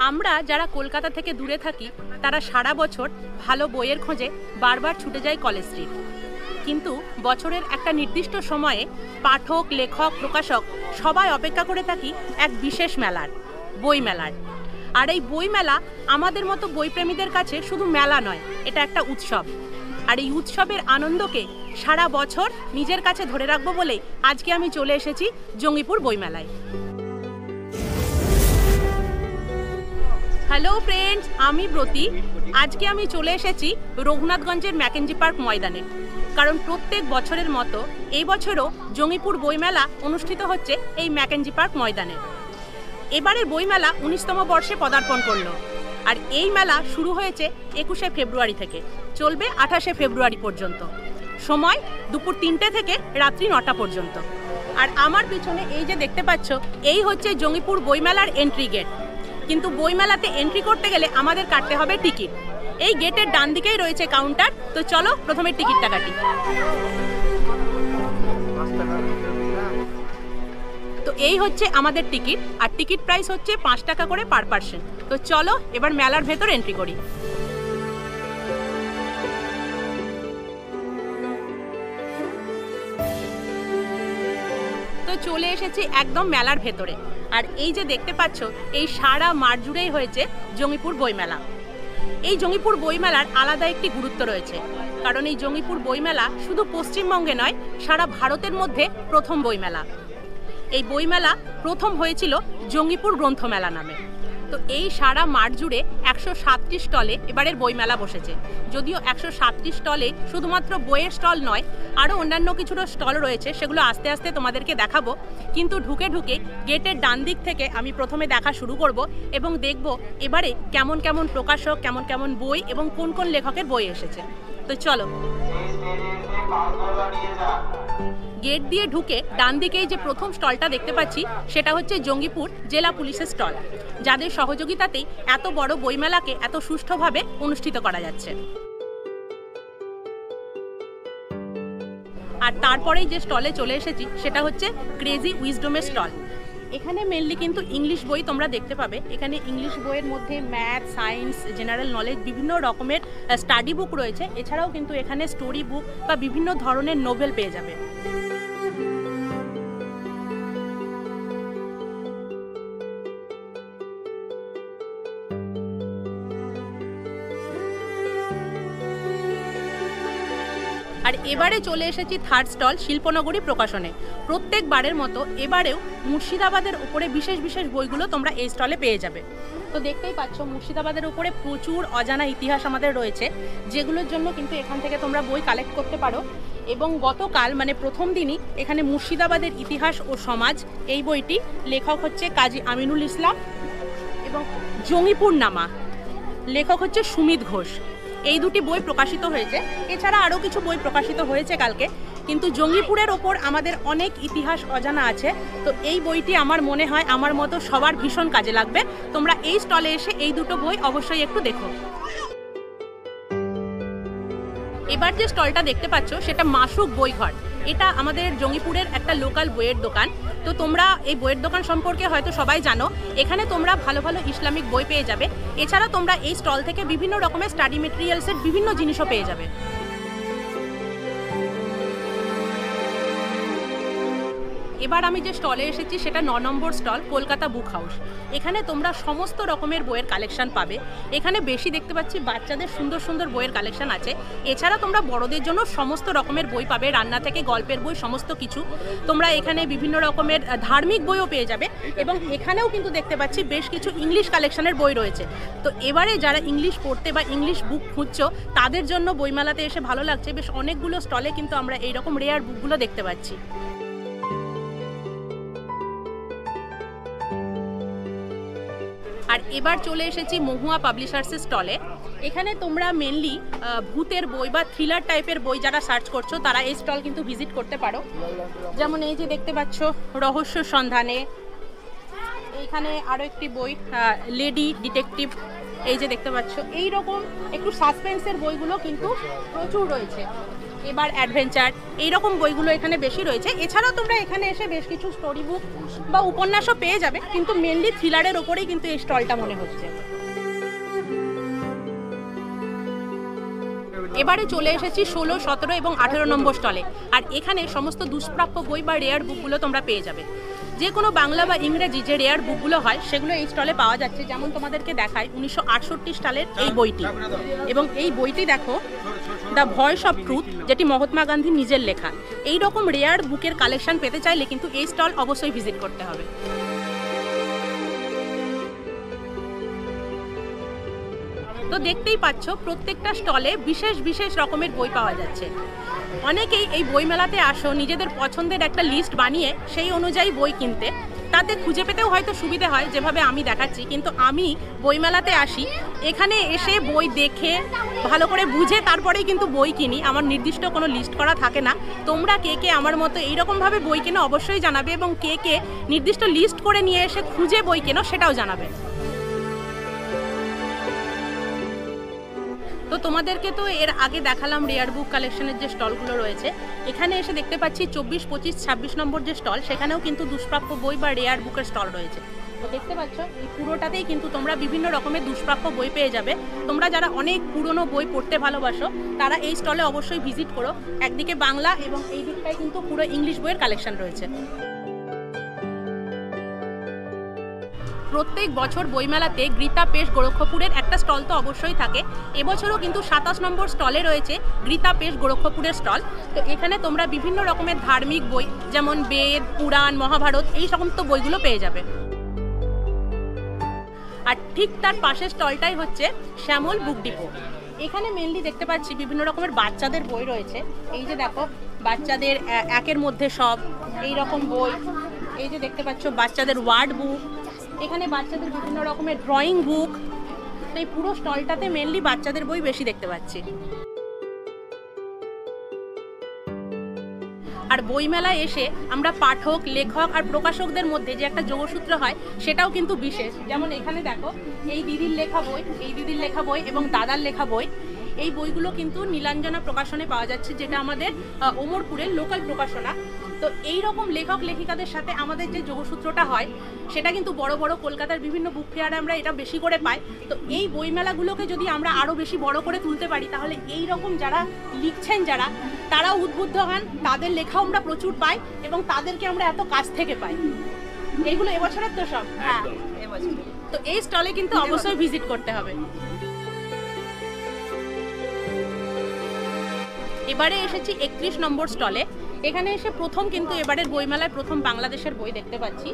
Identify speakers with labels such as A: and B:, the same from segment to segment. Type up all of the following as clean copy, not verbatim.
A: আমরা যারা কলকাতা থেকে দূরে থাকি তারা সারা বছর ভালো বইয়ের খোঁজে বারবার ছুটে যায় কলেজ স্ট্রিট। কিন্তু বছরের একটা নির্দিষ্ট সময়ে পাঠক, লেখক, প্রকাশক সবাই অপেক্ষা করে থাকি এক বিশেষ মেলার, বই মেলার। আর এই বই মেলা আমাদের মতো বইপ্রেমীদের কাছে শুধু মেলা নয়, এটা একটা উৎসব। আর এই উৎসবের আনন্দকে সারা বছর নিজের কাছে ধরে রাখবো বলেই আজকে আমি চলে এসেছি জঙ্গিপুর বইমেলায়। হ্যালো ফ্রেন্ডস, আমি ব্রতী। আজকে আমি চলে এসেছি রঘুনাথগঞ্জের ম্যাকেঞ্জি পার্ক ময়দানে, কারণ প্রত্যেক বছরের মতো এই বছরও জঙ্গিপুর বইমেলা অনুষ্ঠিত হচ্ছে এই ম্যাকেঞ্জি পার্ক ময়দানে। এবারের বইমেলা 19তম বর্ষে পদার্পণ করলো। আর এই মেলা শুরু হয়েছে 21শে ফেব্রুয়ারি থেকে, চলবে 28শে ফেব্রুয়ারি পর্যন্ত। সময় দুপুর 3টে থেকে রাত্রি 9টা পর্যন্ত। আর আমার পিছনে এই যে দেখতে পাচ্ছ, এই হচ্ছে জঙ্গিপুর বইমেলার এন্ট্রি গেট। কিন্তু বইমেলাতে এন্ট্রি করতে গেলে আমাদের কাটতে হবে টিকিট। এই গেটের ডান দিকেই রয়েছে কাউন্টার। তো চলো প্রথমে টিকিটটা কাটি। তো এই হচ্ছে আমাদের টিকিট, আর টিকিট প্রাইস হচ্ছে 5 টাকা করে পার পার্সন। তো চলো এবার মেলার ভেতর এন্ট্রি করি। তো চলে এসেছি একদম মেলার ভেতরে। আর এই যে দেখতে পাচ্ছ, এই সারা মাঠ জুড়েই হয়েছে জঙ্গিপুর বইমেলা। এই জঙ্গিপুর বইমেলার আলাদা একটি গুরুত্ব রয়েছে, কারণ এই জঙ্গিপুর বইমেলা শুধু পশ্চিমবঙ্গে নয়, সারা ভারতের মধ্যে প্রথম বইমেলা। এই বইমেলা প্রথম হয়েছিল জঙ্গিপুর গ্রন্থমেলা নামে। তো এই সারা মাঠ জুড়ে 107টি স্টলে এবারের বইমেলা বসেছে। যদিও 107টি স্টলে শুধুমাত্র বইয়ের স্টল নয়, আরও অন্যান্য কিছুটা স্টল রয়েছে, সেগুলো আস্তে আস্তে তোমাদেরকে দেখাবো। কিন্তু ঢুকে ঢুকে গেটের ডান দিক থেকে আমি প্রথমে দেখা শুরু করব এবং দেখব এবারে কেমন কেমন প্রকাশক, কেমন কেমন বই এবং কোন কোন লেখকের বই এসেছে। তো চলো। গেট দিয়ে ঢুকে ডান দিকেই যে প্রথম স্টলটা দেখতে পাচ্ছি, সেটা হচ্ছে জঙ্গিপুর জেলা পুলিশের স্টল, যাদের সহযোগিতাতেই এত বড় বইমেলাকে এত সুষ্ঠুভাবে অনুষ্ঠিত করা যাচ্ছে। আর তারপরেই যে স্টলে চলে এসেছি সেটা হচ্ছে ক্রেজি উইজডমের স্টল। এখানে মেনলি কিন্তু ইংলিশ বই তোমরা দেখতে পাবে। এখানে ইংলিশ বইয়ের মধ্যে ম্যাথ, সায়েন্স, জেনারেল নলেজ, বিভিন্ন রকমের স্টাডি বুক রয়েছে। এছাড়াও কিন্তু এখানে স্টোরি বুক বা বিভিন্ন ধরনের নোভেল পেয়ে যাবে। আর এবারে চলে এসেছি থার্ড স্টল শিল্পনগরী প্রকাশনে। প্রত্যেকবারের মতো এবারেও মুর্শিদাবাদের উপরে বিশেষ বিশেষ বইগুলো তোমরা এই স্টলে পেয়ে যাবে। তো দেখতেই পাচ্ছ, মুর্শিদাবাদের উপরে প্রচুর অজানা ইতিহাস আমাদের রয়েছে, যেগুলোর জন্য কিন্তু এখান থেকে তোমরা বই কালেক্ট করতে পারো। এবং গতকাল মানে প্রথম দিনই এখানে মুর্শিদাবাদের ইতিহাস ও সমাজ, এই বইটি লেখক হচ্ছে কাজী আমিনুল ইসলাম, এবং জঙ্গিপুর নামা লেখক হচ্ছে সুমিত ঘোষ। এই দুটি বই প্রকাশিত হয়েছে। এছাড়া আরও কিছু বই প্রকাশিত হয়েছে কালকে। কিন্তু জঙ্গিপুরের ওপর আমাদের অনেক ইতিহাস অজানা আছে। তো এই বইটি আমার মনে হয় আমার মতো সবার ভীষণ কাজে লাগবে। তোমরা এই স্টলে এসে এই দুটো বই অবশ্যই একটু দেখো। এবার যে স্টলটা দেখতে পাচ্ছ সেটা মাসুক বইঘর। এটা আমাদের জঙ্গিপুরের একটা লোকাল বইয়ের দোকান। তো তোমরা এই বইয়ের দোকান সম্পর্কে হয়তো সবাই জানো। এখানে তোমরা ভালো ভালো ইসলামিক বই পেয়ে যাবে। এছাড়া তোমরা এই স্টল থেকে বিভিন্ন রকমের স্টাডি মেটেরিয়ালসের বিভিন্ন জিনিসও পেয়ে যাবে। এবার আমি যে স্টলে এসেছি সেটা 9 নম্বর স্টল কলকাতা বুক হাউস। এখানে তোমরা সমস্ত রকমের বইয়ের কালেকশন পাবে। এখানে বেশি দেখতে পাচ্ছি বাচ্চাদের সুন্দর সুন্দর বইয়ের কালেকশন আছে। এছাড়া তোমরা বড়দের জন্য সমস্ত রকমের বই পাবে, রান্না থেকে গল্পের বই, সমস্ত কিছু। তোমরা এখানে বিভিন্ন রকমের ধার্মিক বইও পেয়ে যাবে। এবং এখানেও কিন্তু দেখতে পাচ্ছি বেশ কিছু ইংলিশ কালেকশনের বই রয়েছে। তো এবারে যারা ইংলিশ পড়তে বা ইংলিশ বুক খুঁজছো তাদের জন্য বইমেলাতে এসে ভালো লাগছে। বেশ অনেকগুলো স্টলে কিন্তু আমরা এইরকম রেয়ার বুকগুলো দেখতে পাচ্ছি। আর এবার চলে এসেছি মহুয়া পাবলিশার্সের স্টলে। এখানে তোমরা মেনলি ভূতের বই বা থ্রিলার টাইপের বই যারা সার্চ করছো তারা এই স্টল কিন্তু ভিজিট করতে পারো। যেমন এই যে দেখতে পাচ্ছ রহস্য সন্ধানে, এইখানে আরও একটি বই লেডি ডিটেকটিভ, এই যে দেখতে পাচ্ছ। এই রকম একটু সাসপেন্সের বইগুলো কিন্তু প্রচুর রয়েছে। এবার অ্যাডভেঞ্চার এইরকম বইগুলো এখানে বেশি রয়েছে। এছাড়াও তোমরা এখানে এসে বেশ কিছু স্টোরি বুক বা উপন্যাসও পেয়ে যাবে, কিন্তু মেনলি থ্রিলারের ওপরেই কিন্তু এই স্টলটা মনে হচ্ছে। এবারে চলে এসেছি 16, 17 এবং 18 নম্বর স্টলে। আর এখানে সমস্ত দুষ্প্রাপ্য বই বা রেয়ার বুকগুলো তোমরা পেয়ে যাবে। যে কোনো বাংলা বা ইংরেজি যে রেয়ার বুকগুলো হয় সেগুলো এই স্টলে পাওয়া যাচ্ছে। যেমন তোমাদেরকে দেখায় 1968 সালের এই বইটি, এবং এই বইটি দেখো দ্য ভয়েস অফ ট্রুথ, যেটি মহাত্মা গান্ধী নিজের লেখা। এই রকম রেয়ার বুকের কালেকশন পেতে চাইলে কিন্তু এই স্টল অবশ্যই ভিজিট করতে হবে। তো দেখতেই পাচ্ছ প্রত্যেকটা স্টলে বিশেষ বিশেষ রকমের বই পাওয়া যাচ্ছে। অনেকেই এই বইমেলাতে আসো নিজেদের পছন্দের একটা লিস্ট বানিয়ে সেই অনুযায়ী বই কিনতে, তাতে খুঁজে পেতেও হয়তো সুবিধে হয় যেভাবে আমি দেখাচ্ছি। কিন্তু আমি বইমেলাতে আসি, এখানে এসে বই দেখে ভালো করে বুঝে তারপরেই কিন্তু বই কিনি। আমার নির্দিষ্ট কোনো লিস্ট করা থাকে না। তোমরা কে কে আমার মতো এইরকমভাবে বই কেনো অবশ্যই জানাবে, এবং কে কে নির্দিষ্ট লিস্ট করে নিয়ে এসে খুঁজে বই কেনো সেটাও জানাবে। তো তোমাদেরকে তো এর আগে দেখালাম রেয়ার বুক কালেকশনের যে স্টলগুলো রয়েছে। এখানে এসে দেখতে পাচ্ছি 24, 25, 26 নম্বর যে স্টল, সেখানেও কিন্তু দুষ্প্রাপ্য বই বা রেয়ার বুকের স্টল রয়েছে। তো দেখতে পাচ্ছ এই পুরোটাতেই কিন্তু তোমরা বিভিন্ন রকমের দুষ্প্রাপ্য বই পেয়ে যাবে। তোমরা যারা অনেক পুরনো বই পড়তে ভালোবাসো তারা এই স্টলে অবশ্যই ভিজিট করো। একদিকে বাংলা এবং এই দিকটায় কিন্তু পুরো ইংলিশ বইয়ের কালেকশন রয়েছে। প্রত্যেক বছর বইমেলাতে গীতা পেশ গোরক্ষপুরের একটা স্টল তো অবশ্যই থাকে। এবছরও কিন্তু 27 নম্বর স্টলে রয়েছে গীতা পেশ গোরক্ষপুরের স্টল। তো এখানে তোমরা বিভিন্ন রকমের ধার্মিক বই যেমন বেদ, পুরাণ, মহাভারত এই সমস্ত বইগুলো পেয়ে যাবে। আর ঠিক তার পাশের স্টলটাই হচ্ছে শ্যামল বুক ডিপো। এখানে মেনলি দেখতে পাচ্ছি বিভিন্ন রকমের বাচ্চাদের বই রয়েছে। এই যে দেখো বাচ্চাদের একের মধ্যে সব এই রকম বই। এই যে দেখতে পাচ্ছ বাচ্চাদের ওয়ার্ড বুক, এখানে বাচ্চাদের বিভিন্ন রকমের ড্রয়িং বুক। এই পুরো স্টলটাতে মেনলি বাচ্চাদের বই বেশি দেখতে পাচ্ছি। আর বইমেলায় এসে আমরা পাঠক, লেখক আর প্রকাশকদের মধ্যে যে একটা যোগসূত্র হয় সেটাও কিন্তু বিশেষ। যেমন এখানে দেখো এই দিদির লেখা বই, এই দিদির লেখা বই এবং দাদার লেখা বই, এই বইগুলো কিন্তু নীলাঞ্জনা প্রকাশনে পাওয়া যাচ্ছে, যেটা আমাদের ওমরপুরের লোকাল প্রকাশনা। তো এই রকম লেখক লেখিকাদের সাথে আমাদের যে যোগসূত্রটা হয় সেটা কিন্তু বড় বড় কলকাতার বিভিন্ন বুক ফেয়ারে আমরা এটা বেশি করে পাই। তো এই বইমেলাগুলোকে যদি আমরা আরও বেশি বড় করে তুলতে পারি তাহলে এই রকম যারা লিখছেন যারা তারাও উদ্বুদ্ধ হন, তাদের লেখাও আমরা প্রচুর পাই এবং তাদেরকে আমরা এত কাছ থেকে পাই। এইগুলো এবছরের তো সব। হ্যাঁ, এবছর। তো এই স্টলে কিন্তু অবশ্যই ভিজিট করতে হবে। এবারে এসেছি 31 নম্বর স্টলে। এখানে এসে প্রথম কিন্তু এবারের বইমেলায় প্রথম বাংলাদেশের বই দেখতে পাচ্ছি।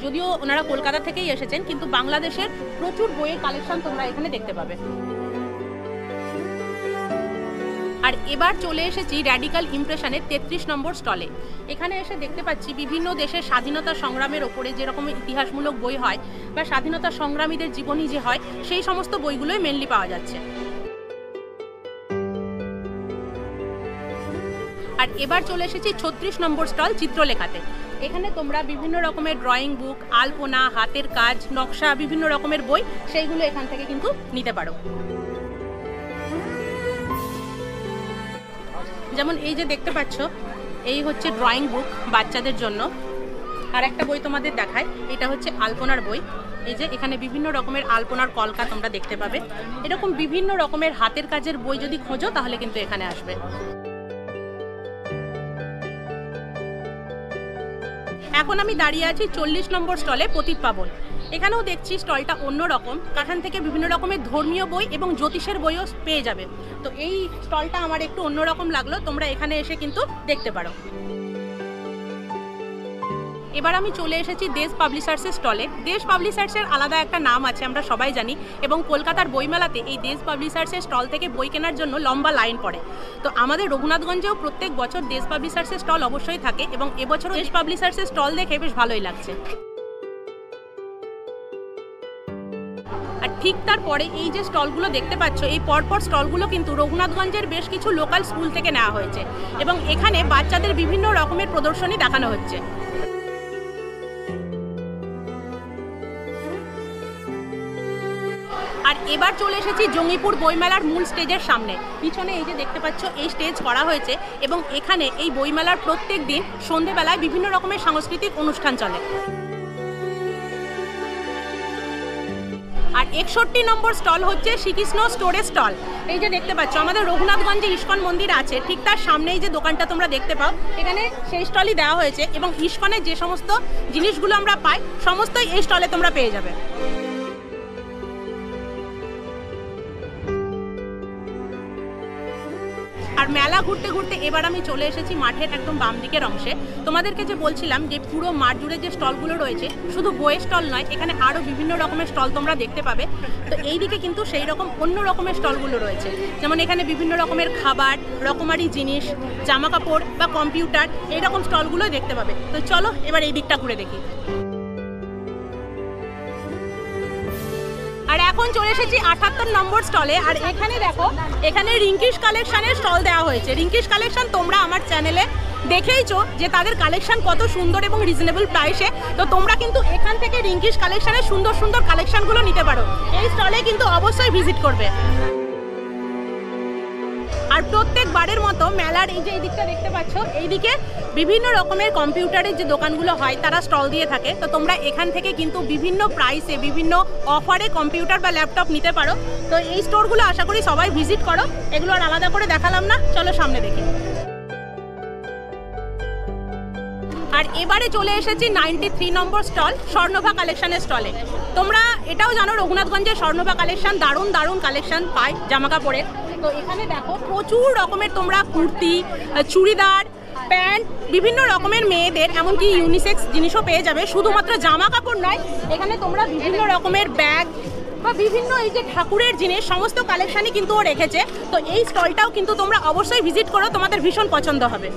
A: যদিও ওনারা কলকাতা থেকেই এসেছেন, কিন্তু বাংলাদেশের প্রচুর বইয়ের কালেকশন তোমরা এখানে দেখতে পাবে। আর এবার চলে এসেছি র্যাডিক্যাল ইমপ্রেশনের 33 নম্বর স্টলে। এখানে এসে দেখতে পাচ্ছি বিভিন্ন দেশের স্বাধীনতা সংগ্রামের ওপরে যেরকম ইতিহাসমূলক বই হয় বা স্বাধীনতা সংগ্রামীদের জীবনী যে হয় সেই সমস্ত বইগুলোই মেনলি পাওয়া যাচ্ছে। আর এবার চলে এসেছি 36 নম্বর স্টল চিত্রলেখাতে। এখানে তোমরা বিভিন্ন রকমের ড্রয়িং বুক, আলপনা, হাতের কাজ, নকশা, বিভিন্ন রকমের বই সেইগুলো এখান থেকে কিন্তু নিতে পারো। যেমন এই যে দেখতে পাচ্ছ এই হচ্ছে ড্রয়িং বুক বাচ্চাদের জন্য। আর একটা বই তোমাদের দেখায়, এটা হচ্ছে আলপনার বই। এই যে এখানে বিভিন্ন রকমের আলপনার কলকা তোমরা দেখতে পাবে। এরকম বিভিন্ন রকমের হাতের কাজের বই যদি খোঁজো তাহলে কিন্তু এখানে আসবে। এখন আমি দাঁড়িয়ে আছি 40 নম্বর স্টলে প্রদীপ পাবন। এখানেও দেখছি স্টলটা অন্যরকম। এখান থেকে বিভিন্ন রকমের ধর্মীয় বই এবং জ্যোতিষের বইও পেয়ে যাবে। তো এই স্টলটা আমার একটু অন্যরকম লাগলো, তোমরা এখানে এসে কিন্তু দেখতে পারো। এবার আমি চলে এসেছি দেশ পাবলিশার্সের স্টলে। দেশ পাবলিশার্সের আলাদা একটা নাম আছে, আমরা সবাই জানি, এবং কলকাতার বইমেলাতে এই দেশ পাবলিশার্সের স্টল থেকে বই কেনার জন্য লম্বা লাইন পড়ে। তো আমাদের রঘুনাথগঞ্জেও প্রত্যেক বছর দেশ পাবলিশার্সের স্টল অবশ্যই থাকে, এবং এবছরও দেশ পাবলিশার্সের স্টল দেখে বেশ ভালোই লাগছে। আর ঠিক তারপরে এই যে স্টলগুলো দেখতে পাচ্ছ, এই পরপর স্টলগুলো কিন্তু রঘুনাথগঞ্জের বেশ কিছু লোকাল স্কুল থেকে নেওয়া হয়েছে, এবং এখানে বাচ্চাদের বিভিন্ন রকমের প্রদর্শনী দেখানো হচ্ছে। আর আর এবার চলে এসেছি জঙ্গিপুর বইমেলার মূল স্টেজের সামনে। পিছনে এই যে দেখতে পাচ্ছ এই স্টেজ করা হয়েছে এবং এখানে এই বইমেলার প্রত্যেক দিন সন্ধেবেলায় বিভিন্ন রকমের সাংস্কৃতিক অনুষ্ঠান চলে। আর 61 নম্বর স্টল হচ্ছে শ্রীকৃষ্ণ স্টোরের স্টল। এই যে দেখতে পাচ্ছ আমাদের রঘুনাথগঞ্জে ইস্কন মন্দির আছে, ঠিক তার সামনেই যে দোকানটা তোমরা দেখতে পাও এখানে সেই স্টলই দেওয়া হয়েছে এবং ইস্কনের যে সমস্ত জিনিসগুলো আমরা পাই সমস্তই এই স্টলে তোমরা পেয়ে যাবে। আর মেলা ঘুরতে ঘুরতে এবার আমি চলে এসেছি মাঠের একদম বাম দিকের অংশে। তোমাদেরকে যে বলছিলাম যে পুরো মাঠ জুড়ে যে স্টলগুলো রয়েছে শুধু বইয়ের স্টল নয়, এখানে আরও বিভিন্ন রকমের স্টল তোমরা দেখতে পাবে। তো এই দিকে কিন্তু সেই রকম অন্য রকমের স্টলগুলো রয়েছে, যেমন এখানে বিভিন্ন রকমের খাবার, রকমারি জিনিস, জামা কাপড় বা কম্পিউটার, এইরকম স্টলগুলোই দেখতে পাবে। তো চলো এবার এই দিকটা ঘুরে দেখি। আর এখন চলে এসেছি 78 নম্বর স্টলে। আর এখানে দেখো এখানে রিঙ্কিশ কালেকশনের স্টল দেওয়া হয়েছে। রিঙ্কিশ কালেকশন তোমরা আমার চ্যানেলে দেখেইছো যে তাদের কালেকশন কত সুন্দর এবং রিজনেবল প্রাইসে। তো তোমরা কিন্তু এখান থেকে রিঙ্কিশ কালেকশনের সুন্দর সুন্দর কালেকশনগুলো নিতে পারো। এই স্টলে কিন্তু অবশ্যই ভিজিট করবে। আর প্রত্যেকবারের মতো মেলার এই যে এই দিকটা দেখতে পাচ্ছ, এইদিকে বিভিন্ন রকমের কম্পিউটারের যে দোকানগুলো হয় তারা স্টল দিয়ে থাকে। তো তোমরা এখান থেকে কিন্তু বিভিন্ন প্রাইসে বিভিন্ন অফারে কম্পিউটার বা ল্যাপটপ নিতে পারো। তো এই স্টোরগুলো আশা করি সবাই ভিজিট করো। এগুলো আর আলাদা করে দেখালাম না, চলো সামনে দেখি। আর এবারে চলে এসেছি 93 নম্বর স্টল স্বর্ণভা কালেকশনের স্টলে। তোমরা এটাও জানো রঘুনাথগঞ্জের স্বর্ণভা কালেকশন দারুণ দারুণ কালেকশন পায় জামা কাপড়ের। তো এখানে দেখো প্রচুর রকমের তোমরা কুর্তি, চুড়িদার, প্যান্ট, বিভিন্ন রকমের মেয়েদের এমনকি ইউনিসেক্স জিনিসও পেয়ে যাবে। শুধুমাত্র জামা কাপড় নয়, এখানে তোমরা বিভিন্ন রকমের ব্যাগ বা বিভিন্ন এই যে ঠাকুরের জিনিস সমস্ত কালেকশনই কিন্তু ও রেখেছে। তো এই স্টলটাও কিন্তু তোমরা অবশ্যই ভিজিট করো, তোমাদের ভীষণ পছন্দ হবে।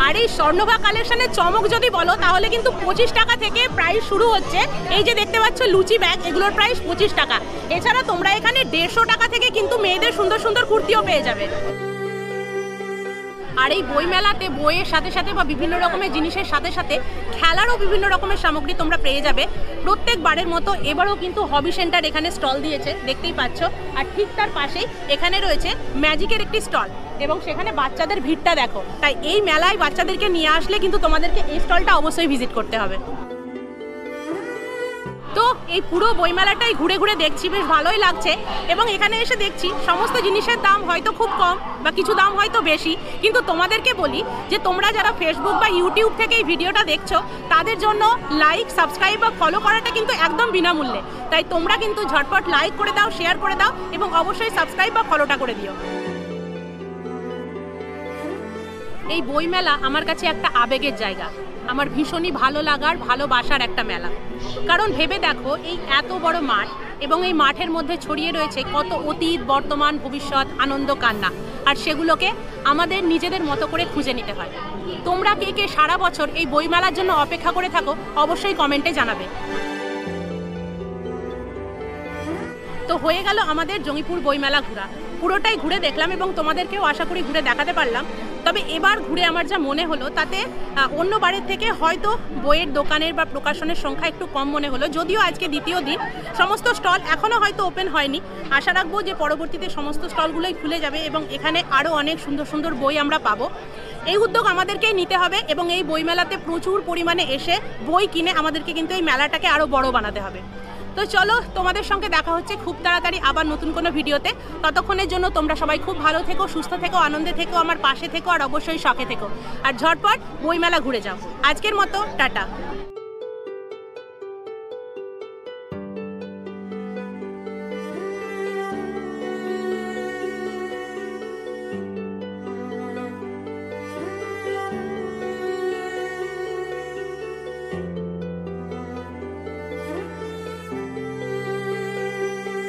A: আর এই স্বর্ণভা কালেকশনের চমক যদি বলো তাহলে কিন্তু 25 টাকা থেকে প্রাইস শুরু হচ্ছে। এই যে দেখতে পাচ্ছ লুচি ব্যাগ, এগুলোর প্রাইস 25 টাকা। এছাড়া তোমরা এখানে 150 টাকা থেকে কিন্তু মেয়েদের সুন্দর সুন্দর কুর্তিও পেয়ে যাবে। আর এই বই মেলাতে বইয়ের সাথে সাথে বা বিভিন্ন রকমের জিনিসের সাথে সাথে খেলারও বিভিন্ন রকমের সামগ্রী তোমরা পেয়ে যাবে। প্রত্যেকবারের মতো এবারও কিন্তু হবি সেন্টার এখানে স্টল দিয়েছে, দেখতেই পাচ্ছ। আর ঠিক তার পাশেই এখানে রয়েছে ম্যাজিকের একটি স্টল এবং সেখানে বাচ্চাদের ভিড়টা দেখো। তাই এই মেলায় বাচ্চাদেরকে নিয়ে আসলে কিন্তু তোমাদেরকে এই স্টলটা অবশ্যই ভিজিট করতে হবে। তো এই পুরো বইমেলাটাই ঘুরে ঘুরে দেখছি, বেশ ভালোই লাগছে। এবং এখানে এসে দেখছি সমস্ত জিনিসের দাম হয়তো খুব কম বা কিছু দাম হয়তো বেশি, কিন্তু তোমাদেরকে বলি যে তোমরা যারা ফেসবুক বা ইউটিউব থেকে এই ভিডিওটা দেখছো তাদের জন্য লাইক, সাবস্ক্রাইব বা ফলো করাটা কিন্তু একদম বিনামূল্যে। তাই তোমরা কিন্তু ঝটপট লাইক করে দাও, শেয়ার করে দাও এবং অবশ্যই সাবস্ক্রাইব বা ফলোটা করে দিও। এই বইমেলা আমার কাছে একটা আবেগের জায়গা, আমার ভীষণই ভালো লাগার ভালোবাসার একটা মেলা। কারণ ভেবে দেখো এই এত বড় মাঠ এবং এই মাঠের মধ্যে ছড়িয়ে রয়েছে কত অতীত, বর্তমান, ভবিষ্যৎ, আনন্দ, কান্না। আর সেগুলোকে আমাদের নিজেদের মতো করে খুঁজে নিতে হয়। তোমরা কে কে সারা বছর এই বইমেলার জন্য অপেক্ষা করে থাকো অবশ্যই কমেন্টে জানাবে। তো হয়ে গেল আমাদের জঙ্গিপুর বইমেলা ঘোরা। পুরোটাই ঘুরে দেখলাম এবং তোমাদেরকেও আশা করি ঘুরে দেখাতে পারলাম। তবে এবার ঘুরে আমার যা মনে হলো তাতে অন্য বারের থেকে হয়তো বইয়ের দোকানের বা প্রকাশনের সংখ্যা একটু কম মনে হলো। যদিও আজকে দ্বিতীয় দিন, সমস্ত স্টল এখনও হয়তো ওপেন হয়নি। আশা রাখবো যে পরবর্তীতে সমস্ত স্টলগুলোই খুলে যাবে এবং এখানে আরও অনেক সুন্দর সুন্দর বই আমরা পাবো। এই উদ্যোগ আমাদেরকেই নিতে হবে এবং এই বইমেলাতে প্রচুর পরিমাণে এসে বই কিনে আমাদেরকে কিন্তু এই মেলাটাকে আরও বড় বানাতে হবে। তো চলো, তোমাদের সঙ্গে দেখা হচ্ছে খুব তাড়াতাড়ি আবার নতুন কোনো ভিডিওতে। ততক্ষণের জন্য তোমরা সবাই খুব ভালো থেকো, সুস্থ থেকো, আনন্দে থেকো, আমার পাশে থেকো আর অবশ্যই শখে থেকো। আর ঝটপট বইমেলা ঘুরে যাও। আজকের মতো টাটা।